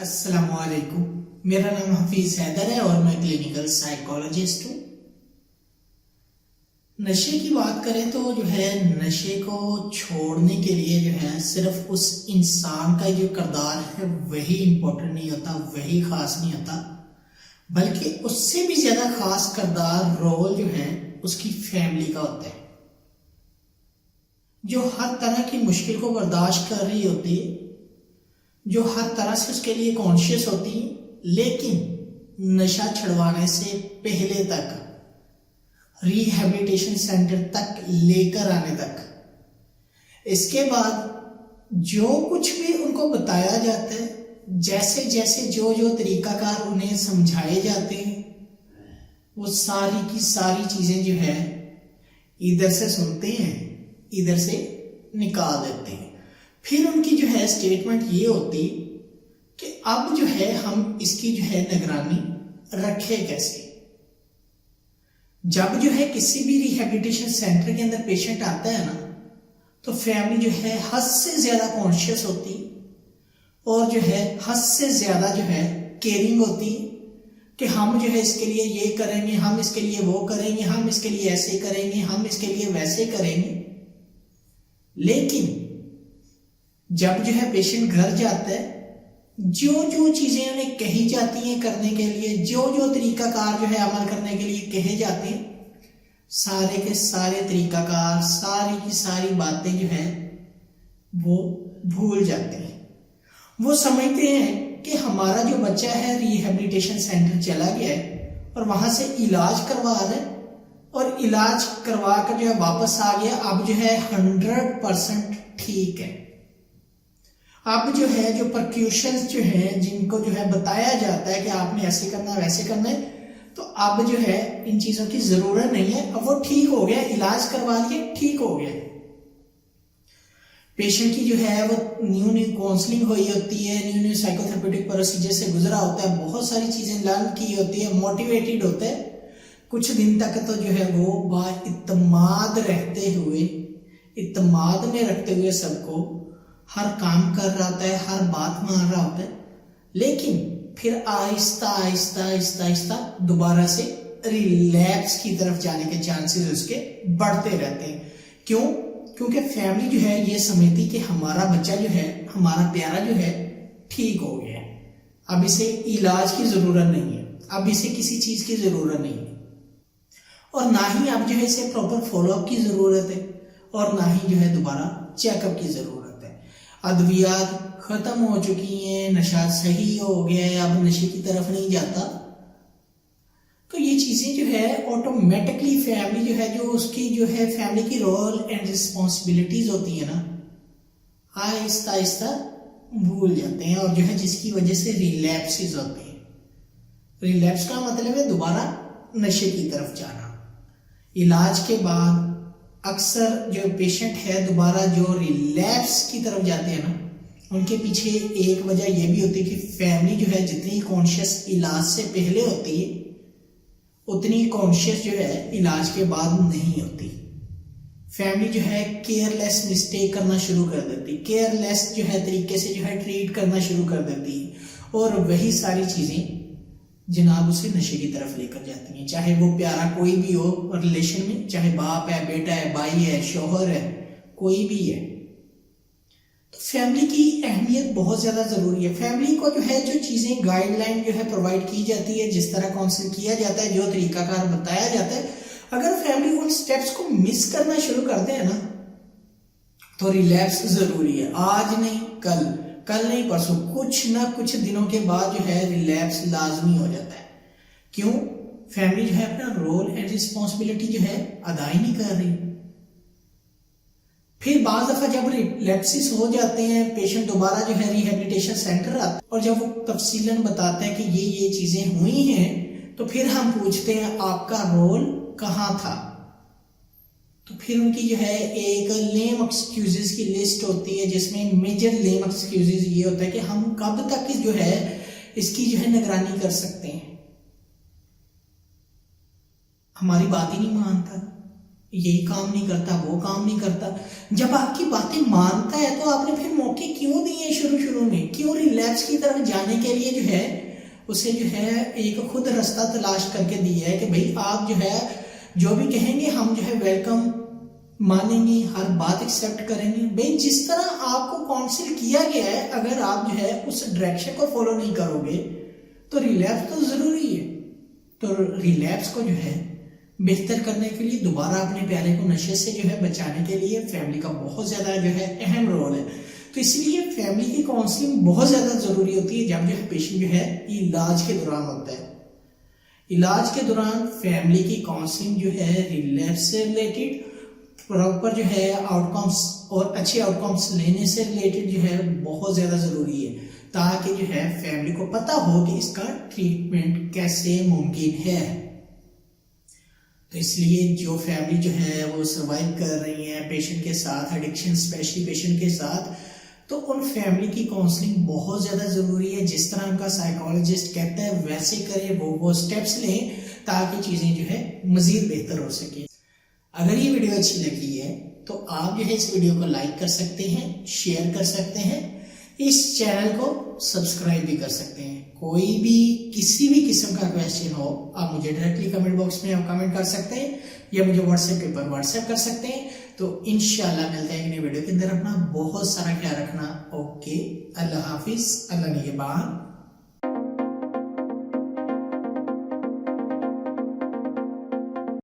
अस्सलामुअलैकुम। मेरा नाम हफीज हैदर है और मैं क्लिनिकल साइकोलॉजिस्ट हूँ। नशे की बात करें तो नशे को छोड़ने के लिए सिर्फ उस इंसान का जो किरदार है वही इम्पोर्टेंट नहीं होता, वही खास नहीं होता, बल्कि उससे भी ज्यादा खास किरदार रोल उसकी फैमिली का होता है, जो हर तरह की मुश्किल को बर्दाश्त कर रही होती है, जो हर तरह से उसके लिए कॉन्शियस होती है, लेकिन नशा छुड़वाने से पहले तक रिहैबिलिटेशन सेंटर तक लेकर आने तक, इसके बाद जो कुछ भी उनको बताया जाता है, जैसे जैसे जो जो तरीकाकार उन्हें समझाए जाते हैं, वो सारी की सारी चीजें इधर से सुनते हैं, इधर से निकाल देते हैं। फिर उनकी स्टेटमेंट ये होती कि अब हम इसकी निगरानी रखे कैसे। जब किसी भी रिहैबिलिटेशन सेंटर के अंदर पेशेंट आता है ना, तो फैमिली हद से ज्यादा कॉन्शियस होती और हद से ज्यादा केयरिंग होती कि हम इसके लिए ये करेंगे, हम इसके लिए वो करेंगे, हम इसके लिए ऐसे करेंगे, हम इसके लिए वैसे करेंगे। लेकिन जब पेशेंट घर जाता है, जो जो चीजें उन्हें कही जाती हैं करने के लिए, जो जो तरीकाकार अमल करने के लिए कहे जाते हैं, सारे के सारे तरीकाकार, सारी की सारी बातें वो भूल जाते हैं। वो समझते हैं कि हमारा जो बच्चा है रिहैबिलिटेशन सेंटर चला गया है और वहां से इलाज करवा रहा है और इलाज करवा कर वापस आ गया, अब 100% ठीक है। अब जो प्रिकॉशंस जिनको बताया जाता है कि आपने ऐसे करना है वैसे करना है, तो अब इन चीजों की जरूरत नहीं है। अब वो ठीक हो गया, इलाज करवा लिए, ठीक हो गया। पेशेंट की वो न्यू काउंसलिंग हुई होती है, न्यू साइकोथेरेप्यूटिक प्रोसीजर से गुजरा होता है, बहुत सारी चीजें लर्न की होती है, मोटिवेटेड होता है। कुछ दिन तक तो वो बाइत्माद रहते हुए, इत्माद में रखते हुए सबको हर काम कर रहा होता है, हर बात मान रहा होता है, लेकिन फिर आहिस्ता आहिस्ता आहिस्ता आहिस्ता दोबारा से रिलैप्स की तरफ जाने के चांसेस उसके बढ़ते रहते हैं। क्यों? क्योंकि फैमिली ये समझती कि हमारा बच्चा हमारा प्यारा ठीक हो गया है, अब इसे इलाज की जरूरत नहीं है, अब इसे किसी चीज की जरूरत नहीं है, और ना ही अब इसे प्रॉपर फॉलोअप की जरूरत है, और ना ही दोबारा चेकअप की जरूरत है। अद्वियात खत्म हो चुकी हैं, नशा सही हो गया है, अब नशे की तरफ नहीं जाता। तो ये चीजें ऑटोमेटिकली फैमिली जो उसकी फैमिली की रोल एंड रिस्पॉन्सिबिलिटीज होती है ना, आहिस्ता आहिस्ता भूल जाते हैं, और जिसकी वजह से रिलैप्सेस होते हैं। रिलैप्स का मतलब है दोबारा नशे की तरफ जाना। इलाज के बाद अक्सर जो पेशेंट है दोबारा जो रिलैप्स की तरफ जाते हैं ना, उनके पीछे एक वजह यह भी होती है कि फैमिली जितनी कॉन्शियस इलाज से पहले होती है, उतनी कॉन्शियस इलाज के बाद नहीं होती। फैमिली केयरलेस मिस्टेक करना शुरू कर देती, केयरलेस तरीके से ट्रीट करना शुरू कर देती है, और वही सारी चीजें जनाब उसे नशे की तरफ लेकर जाती हैं। चाहे वो प्यारा कोई भी हो रिलेशन में, चाहे बाप है, बेटा है, भाई है, शौहर है, कोई भी है। तो फैमिली की अहमियत बहुत ज्यादा जरूरी है। फैमिली को जो चीजें गाइडलाइन प्रोवाइड की जाती है, जिस तरह काउंसिल किया जाता है, जो तरीकाकार बताया जाता है, अगर फैमिली उन स्टेप्स को मिस करना शुरू कर दे ना, तो रिलैप्स जरूरी है। आज नहीं कल नहीं परसों, कुछ ना कुछ दिनों के बाद रिलैप्स लाजमी हो जाता है। क्यों? फैमिली अपना रोल एंड रिस्पॉन्सिबिलिटी अदा ही नहीं कर रही। फिर बाज दफा जब रिलैप्सिस हो जाते हैं, पेशेंट दोबारा रिहैबिलिटेशन सेंटर आता है, और जब वो तफसीलन बताते हैं कि ये चीजें हुई हैं, तो फिर हम पूछते हैं आपका रोल कहाँ था। तो फिर उनकी एक लेम एक्सक्यूजेस की लिस्ट होती है, जिसमें मेजर लेम एक्सक्यूजेस ये होता है कि हम कब तक इसकी निगरानी कर सकते हैं, हमारी बात ही नहीं मानता, यही काम नहीं करता, वो काम नहीं करता। जब आपकी बातें मानता है तो आपने फिर मौके क्यों दिए शुरू में, क्यों रिलैप्स की तरफ जाने के लिए जो है उसे जो है एक खुद रास्ता तलाश करके दिया है कि भाई आप जो है जो भी कहेंगे हम जो है वेलकम मानेंगे, हर बात एक्सेप्ट करेंगे। भाई जिस तरह आपको काउंसिल किया गया है, अगर आप जो है उस डायरेक्शन को फॉलो नहीं करोगे तो रिलैप्स तो जरूरी है। तो रिलैप्स को जो है बेहतर करने के लिए, दोबारा अपने प्यारे को नशे से जो है बचाने के लिए फैमिली का बहुत ज्यादा जो है अहम रोल है। तो इसलिए फैमिली की काउंसलिंग बहुत ज्यादा जरूरी होती है जब जो है पेशेंट जो है इलाज के दौरान होता है। इलाज के दौरान फैमिली की काउंसलिंग जो है रिलैप्स से रिलेटेड, प्रॉपर जो है आउटकम्स और अच्छे आउटकम्स लेने से रिलेटेड जो है बहुत ज्यादा जरूरी है, ताकि जो है फैमिली को पता हो कि इसका ट्रीटमेंट कैसे मुमकिन है। तो इसलिए जो फैमिली जो है वो सर्वाइव कर रही है पेशेंट के साथ, एडिक्शन स्पेशली पेशेंट के साथ, तो उन फैमिली की काउंसलिंग बहुत ज्यादा जरूरी है। जिस तरह उनका साइकोलॉजिस्ट कहता है वैसे करें, वो स्टेप्स लें ताकि चीजें जो है मजीद बेहतर हो सके। अगर ये वीडियो अच्छी लगी है तो आप जो है इस वीडियो को लाइक कर सकते हैं, शेयर कर सकते हैं, इस चैनल को सब्सक्राइब भी कर सकते हैं। कोई भी किसी भी किस्म का क्वेश्चन हो आप मुझे डायरेक्टली कमेंट बॉक्स में आप कमेंट कर सकते हैं या मुझे व्हाट्सएप के ऊपर व्हाट्सएप कर सकते हैं। तो इंशाल्लाह मिलते हैं एक नई वीडियो के अंदर। अपना बहुत सारा ख्याल रखना। ओके, अल्लाह हाफिज, अल्लाह निगहबान।